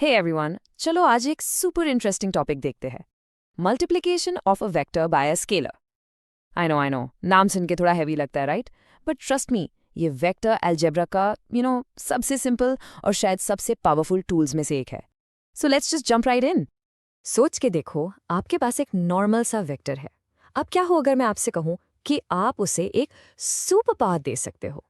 Hey everyone, चलो आज एक सुपर इंटरेस्टिंग टॉपिक देखते हैं। Multiplication of a vector by a scalar. I know नाम सुन के थोड़ा हैवी लगता है, राइट? बट ट्रस्ट मी, ये वेक्टर अलजेब्रा का सबसे सिंपल और शायद सबसे पावरफुल टूल्स में से एक है। So let's just jump right in. सोच के देखो, आपके पास एक नॉर्मल सा वेक्टर है। अब क्या हो अगर मैं आपसे कहूं कि आप उसे एक सुपर पावर दे सकते हो?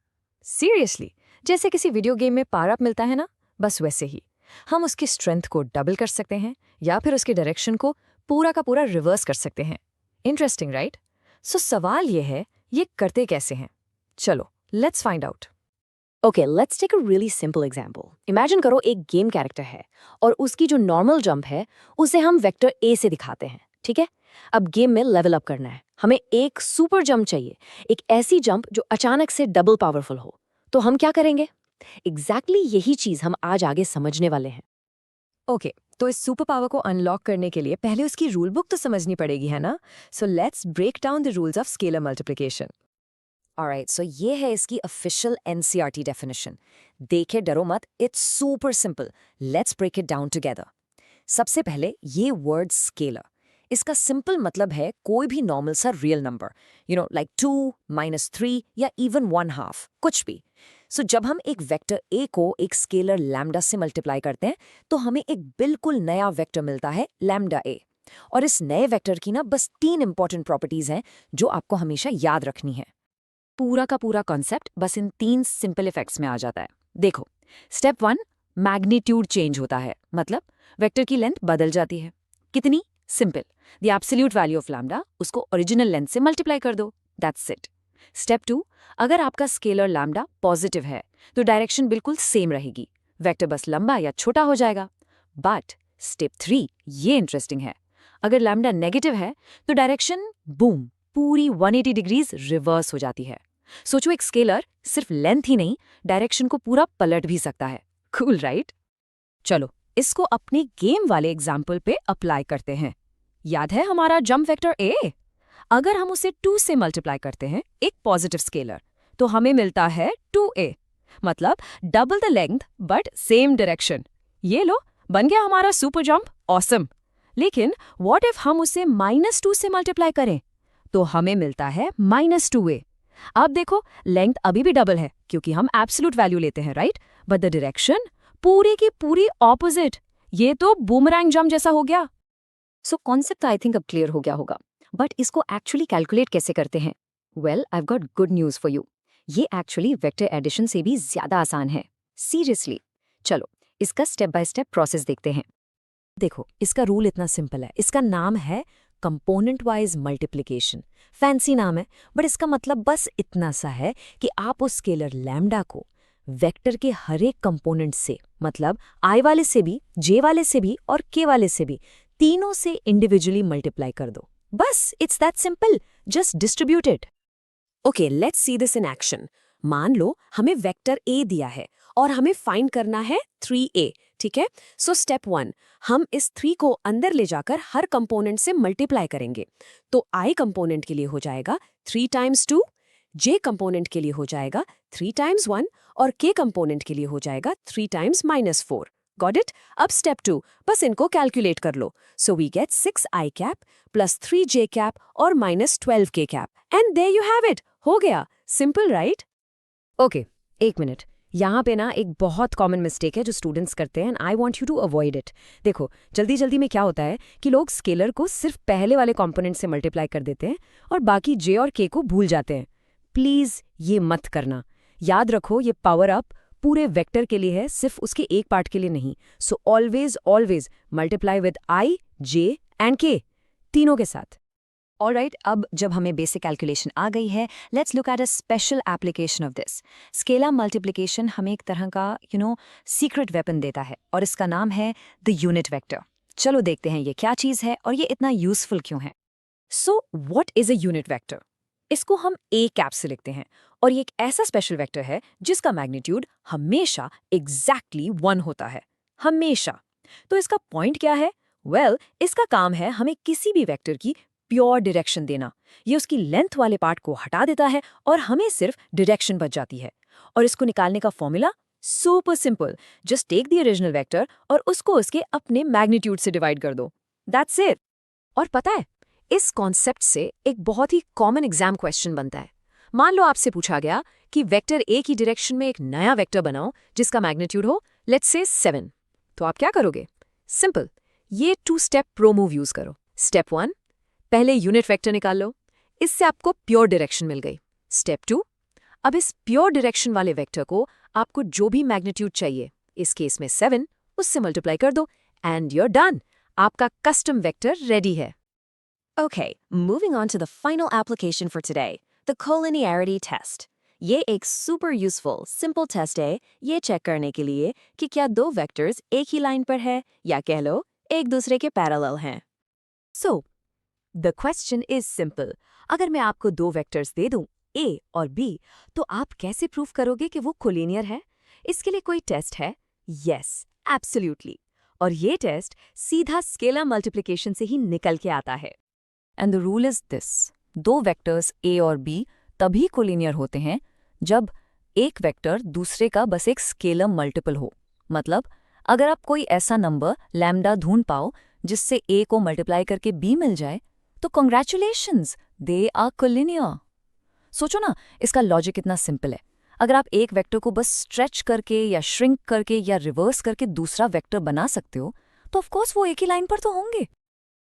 सीरियसली, जैसे किसी वीडियो गेम में पावर अप मिलता है ना, बस वैसे ही हम उसकी स्ट्रेंथ को डबल कर सकते हैं या फिर उसके डायरेक्शन को पूरा का पूरा रिवर्स कर सकते हैं। Interesting, right? सो सवाल ये है, ये करते कैसे हैं? चलो let's find out. Okay, let's take a really simple example. इमेजिन करो एक गेम कैरेक्टर है और उसकी जो नॉर्मल जंप है उसे हम वेक्टर ए से दिखाते हैं, ठीक है? अब गेम में लेवल अप करना है, हमें एक सुपर जंप चाहिए, एक ऐसी जंप जो अचानक से डबल पावरफुल हो। तो हम क्या करेंगे? एग्जैक्टली यही चीज हम आज आगे समझने वाले हैं। ओके, तो इस सुपर पावर को अनलॉक करने के लिए पहले उसकी रूल बुक तो समझनी पड़ेगी, है ना? So let's break down the rules of scalar multiplication. Alright, so ये है इसकी ऑफिशियल एनसीईआरटी डेफिनेशन। देखे डरो मत, it's super simple. Let's break it down together. सबसे पहले ये वर्ड स्केलर, इसका सिंपल मतलब है कोई भी नॉर्मल सा रियल नंबर, लाइक 2, -3 या इवन 1/2, कुछ भी। सो जब हम एक वेक्टर ए को एक स्केलर लैम्डा से मल्टीप्लाई करते हैं तो हमें एक बिल्कुल नया वेक्टर मिलता है, लैम्डा ए। और इस नए वेक्टर की ना बस 3 इंपॉर्टेंट प्रॉपर्टीज हैं जो आपको हमेशा याद रखनी है। पूरा का पूरा कॉन्सेप्ट बस इन 3 सिंपल इफेक्ट्स में आ जाता है। देखो, स्टेप 1, मैग्नीट्यूड चेंज होता है, मतलब वेक्टर की लेंथ बदल जाती है। कितनी? Simple, the absolute value of lambda, उसको ओरिजिनल लेंथ से मल्टीप्लाई कर दो, दैट्स इट। स्टेप 2, अगर आपका स्केलर लैम्डा पॉजिटिव है तो डायरेक्शन बिल्कुल सेम रहेगी, वेक्टर बस लंबा या छोटा हो जाएगा। बट स्टेप 3, ये इंटरेस्टिंग है, अगर लैम्डा नेगेटिव है तो डायरेक्शन बूम पूरी 180 डिग्रीज रिवर्स हो जाती है। सोचो, एक स्केलर सिर्फ लेंथ ही नहीं, डायरेक्शन को पूरा पलट भी सकता है। Cool, right? चलो इसको अपने गेम वाले एग्जाम्पल पे अप्लाई करते हैं। याद है हमारा जंप वेक्टर ए? अगर हम उसे 2 से मल्टीप्लाई करते हैं, एक पॉजिटिव स्केलर, तो हमें मिलता है 2a, मतलब double the length but same direction. ये लो, बन गया हमारा सुपर जंप, ऑसम। लेकिन व्हाट इफ हम उसे -2 से मल्टीप्लाई करें? तो हमें मिलता है -2a। अब देखो, लेंथ अभी भी डबल है क्योंकि हम एब्सोल्यूट वैल्यू लेते हैं, राइट? बट द डायरेक्शन पूरी की पूरी ऑपोजिट। ये तो बूमरैंग जंप जैसा हो गया। सो कॉन्सेप्ट आई थिंक अब क्लियर हो गया होगा, बट इसको एक्चुअली कैलकुलेट कैसे करते हैं? Well, I have got good news for you. ये एक्चुअली वेक्टर एडिशन से भी ज्यादा आसान है, सीरियसली। चलो इसका स्टेप बाय स्टेप प्रोसेस देखते हैं। देखो, इसका रूल इतना सिंपल है, इसका नाम है कंपोनेंट वाइज मल्टीप्लिकेशन। फैंसी नाम है, बट इसका मतलब बस इतना सा है कि आप उस स्केलर लैम्डा को वेक्टर के हर एक कंपोनेंट से, मतलब आई वाले से भी, जे वाले से भी और के वाले से भी, तीनों से इंडिविजुअली मल्टीप्लाई कर दो। बस, it's that simple, just distribute it. Okay, let's see this in action. मान लो हमें वेक्टर ए दिया है और हमें फाइंड करना है 3a, ठीक है? सो स्टेप 1, हम इस 3 को अंदर ले जाकर हर कंपोनेंट से मल्टीप्लाई करेंगे। तो i कंपोनेंट के लिए हो जाएगा 3 × 2, j कंपोनेंट के लिए हो जाएगा 3 × 1 और k कंपोनेंट के लिए हो जाएगा 3 × -4। Got it? अब स्टेप 2, बस इनको कैलकुलेट कर लो। So we get 6i cap plus 3j cap और -12k cap, and there you have it. हो गया, सिंपल, राइट? ओके, एक मिनट, यहाँ पे ना एक बहुत कॉमन मिस्टेक है जो स्टूडेंट्स करते हैं, and I want you to avoid it. देखो, जल्दी जल्दी में क्या होता है कि लोग स्केलर को सिर्फ पहले वाले कंपोनेंट से मल्टीप्लाई कर देते हैं और बाकी जे और के को भूल जाते हैं। प्लीज ये मत करना। याद रखो, ये पावर अप पूरे वेक्टर के लिए है, सिर्फ उसके एक पार्ट के लिए नहीं। So always multiply with I, J and के, तीनों के साथ। ऑलराइट, अब जब हमें बेसिक कैलकुलेशन आ गई है, let's look at a special application of this. Scalar multiplication हमें एक तरह का सीक्रेट वेपन देता है और इसका नाम है द यूनिट वेक्टर। चलो देखते हैं ये क्या चीज़ है और ये इतना यूजफुल क्यों है। So what is a unit vector? इसको हम a कैप से लिखते हैं और ये एक ऐसा स्पेशल वेक्टर है जिसका मैग्नीट्यूड हमेशा एग्जैक्टली 1 होता है, हमेशा। तो इसका पॉइंट क्या है? वेल, इसका काम है हमें किसी भी वेक्टर की प्योर डायरेक्शन देना। ये उसकी लेंथ वाले पार्ट को हटा देता है और हमें सिर्फ डायरेक्शन बच जाती है। और इसको निकालने का formula super simple, just take the original vector और उसको उसके अपने मैग्नीट्यूड से डिवाइड कर दो, दैट्स इट। और पता है, इस कॉन्सेप्ट से एक बहुत ही कॉमन एग्जाम क्वेश्चन बनता है। मान लो आपसे पूछा गया कि वेक्टर ए की डायरेक्शन में एक नया वेक्टर बनाओ जिसका मैग्नीट्यूड हो लेट्स से 7, तो आप क्या करोगे? सिंपल, ये 2 स्टेप प्रो मूव यूज करो। स्टेप 1, पहले यूनिट वेक्टर निकाल लो, इससे आपको प्योर डायरेक्शन मिल गई। स्टेप 2, अब इस प्योर डायरेक्शन वाले वेक्टर को आपको जो भी मैग्नीट्यूड चाहिए, इस केस में 7, उससे मल्टीप्लाई कर दो एंड यूर डन, आपका कस्टम वेक्टर रेडी है। Okay, moving on to the final application for today, the collinearity test. ये एक super useful, simple test है ये चेक करने के लिए कि क्या दो वेक्टर्स एक ही लाइन पर है या कह लो एक दूसरे के पैरेलल हैं। So, the question is simple. अगर मैं आपको 2 वेक्टर्स दे दूं, A और B, तो आप कैसे प्रूव करोगे कि वो कोलिनियर है? इसके लिए कोई टेस्ट है? Yes, absolutely. और ये टेस्ट सीधा स्केलर मल्टीप्लिकेशन से ही निकल के आता है। And the rule is this, 2 vectors A और बी तभी कोलिनियर होते हैं जब एक वेक्टर दूसरे का बस एक स्केलर मल्टीपल हो। मतलब अगर आप कोई ऐसा नंबर लैम्डा ढूंढ पाओ जिससे ए को मल्टीप्लाई करके बी मिल जाए, तो कॉन्ग्रेचुलेशंस, दे आर कोलिनियर। सोचो ना, इसका लॉजिक इतना सिंपल है। अगर आप एक वेक्टर को बस स्ट्रेच करके या श्रिंक करके या रिवर्स करके दूसरा वेक्टर बना सकते हो, तो ऑफकोर्स वो एक ही लाइन पर तो होंगे।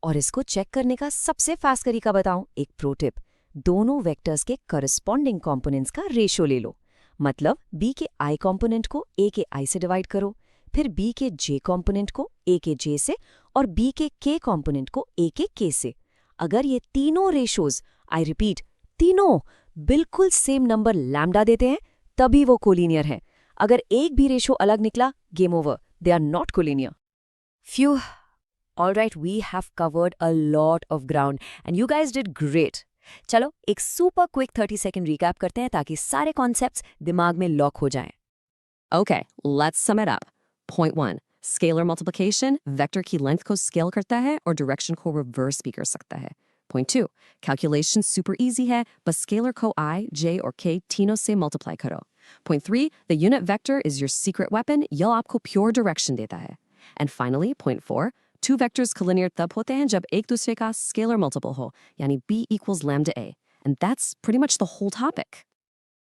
और इसको चेक करने का सबसे फास्ट तरीका बताऊं, एक प्रो टिप। दोनों वेक्टर्स के करस्पॉन्डिंग कंपोनेंट्स का रेशो ले लो। मतलब b के i कंपोनेंट को a के i से डिवाइड करो, फिर b के j कंपोनेंट को a के j से और b के k कंपोनेंट को a के k से। अगर ये तीनों रेशोज, आई रिपीट तीनों, बिल्कुल सेम नंबर लैम्डा देते हैं, तभी वो कोलिनियर है। अगर एक भी रेशो अलग निकला, game over, they are not collinear. Phew. All right, we have covered a lot of ground and you guys did great. चलो एक super quick 30-second recap करते हैं ताकि सारे concepts दिमाग में लॉक हो जाएं। Okay, let's sum it up. Point 1. Scalar multiplication, vector की length को scale करता है और direction को reverse भी कर सकता है. Point 2. Calculation super easy है, बस scalar को I, J और K तीनों से multiply करो. Point 3. The unit vector is your secret weapon, यह आपको pure direction देता है. And finally, point 4. 2 vectors collinear तब होते हैं जब एक दूसरे का scalar multiple हो, यानी b equals lambda a. And that's pretty much the whole topic.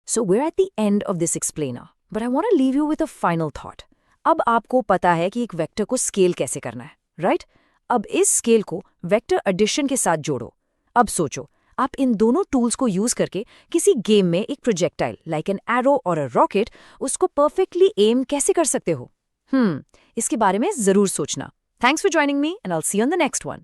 So we're at the end of this explainer, but I want to leave you with a final thought. अब आपको पता है कि एक vector को scale कैसे करना है, राइट? अब इस स्केल को वेक्टर एडिशन के साथ जोड़ो। अब सोचो, आप इन दोनों टूल्स को यूज करके किसी गेम में एक प्रोजेक्टाइल लाइक एन एरो और अ रॉकेट, उसको परफेक्टली एम कैसे कर सकते हो? इसके बारे में जरूर सोचना। Thanks for joining me and I'll see you on the next one.